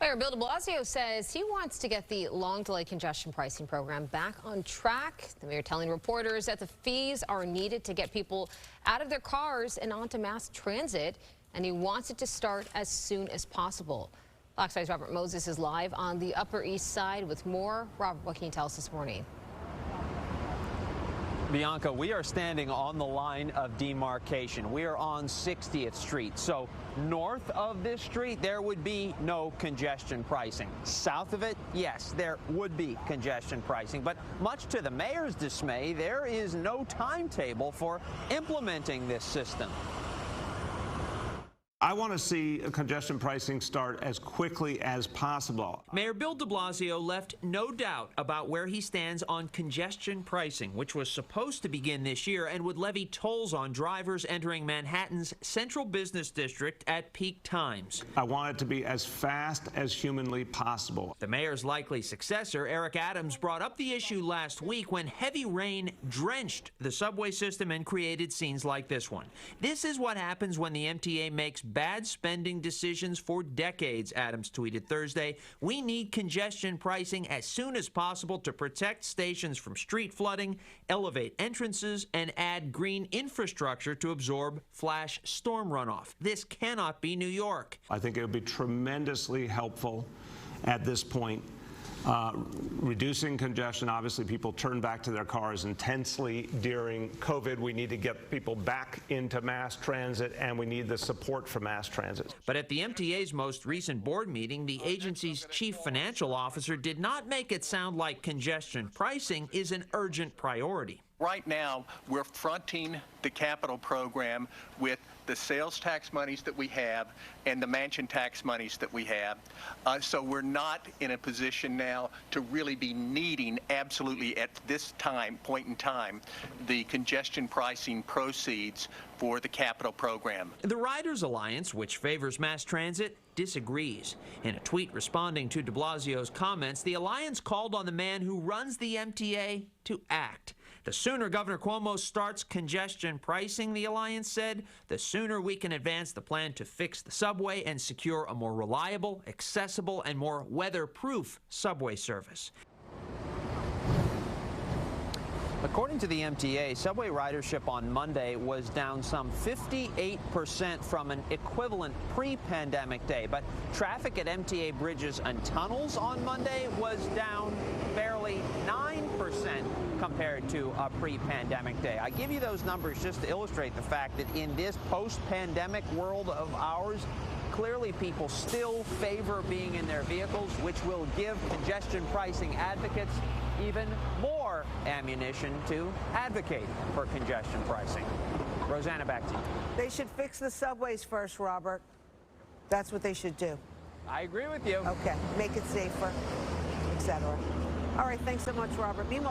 Mayor Bill de Blasio says he wants to get the long-delayed congestion pricing program back on track. The mayor telling reporters that the fees are needed to get people out of their cars and onto mass transit, and he wants it to start as soon as possible. Fox 5's Robert Moses is live on the Upper East Side with more. Robert, what can you tell us this morning? Bianca, we are standing on the line of demarcation. We are on 60th Street. So north of this street, there would be no congestion pricing. South of it, yes, there would be congestion pricing. But much to the mayor's dismay, there is no timetable for implementing this system. I want to see congestion pricing start as quickly as possible. Mayor Bill de Blasio left no doubt about where he stands on congestion pricing, which was supposed to begin this year and would levy tolls on drivers entering Manhattan's central business district at peak times. I want it to be as fast as humanly possible. The mayor's likely successor, Eric Adams, brought up the issue last week when heavy rain drenched the subway system and created scenes like this one. This is what happens when the MTA makes bad spending decisions for decades, Adams tweeted Thursday. We need congestion pricing as soon as possible to protect stations from street flooding, elevate entrances, and add green infrastructure to absorb flash storm runoff. This cannot be New York. I think it would be tremendously helpful at this point. Reducing congestion. Obviously, people turn back to their cars intensely during COVID. We need to get people back into mass transit, and we need the support for mass transit. But at the MTA's most recent board meeting, the agency's chief financial officer did not make it sound like congestion pricing is an urgent priority. Right now, we're fronting the capital program with the sales tax monies that we have and the mansion tax monies that we have. So we're not in a position now to really be needing absolutely at this point in time the congestion pricing proceeds for the capital program. The Riders Alliance, which favors mass transit, disagrees. In a tweet responding to de Blasio's comments, the alliance called on the man who runs the MTA to act. The sooner Governor Cuomo starts congestion pricing, the alliance said, the sooner we can advance the plan to fix the subway and secure a more reliable, accessible, and more weather-proof subway service. According to the MTA, subway ridership on Monday was down some 58% from an equivalent pre-pandemic day. But traffic at MTA bridges and tunnels on Monday was down barely 9% compared to a pre-pandemic day. I give you those numbers just to illustrate the fact that in this post-pandemic world of ours, clearly people still favor being in their vehicles, which will give congestion pricing advocates even more ammunition to advocate for congestion pricing. Rosanna, back to you. They should fix the subways first, Robert. That's what they should do. I agree with you. Okay, make it safer, etc. All right, thanks so much, Robert. Meanwhile,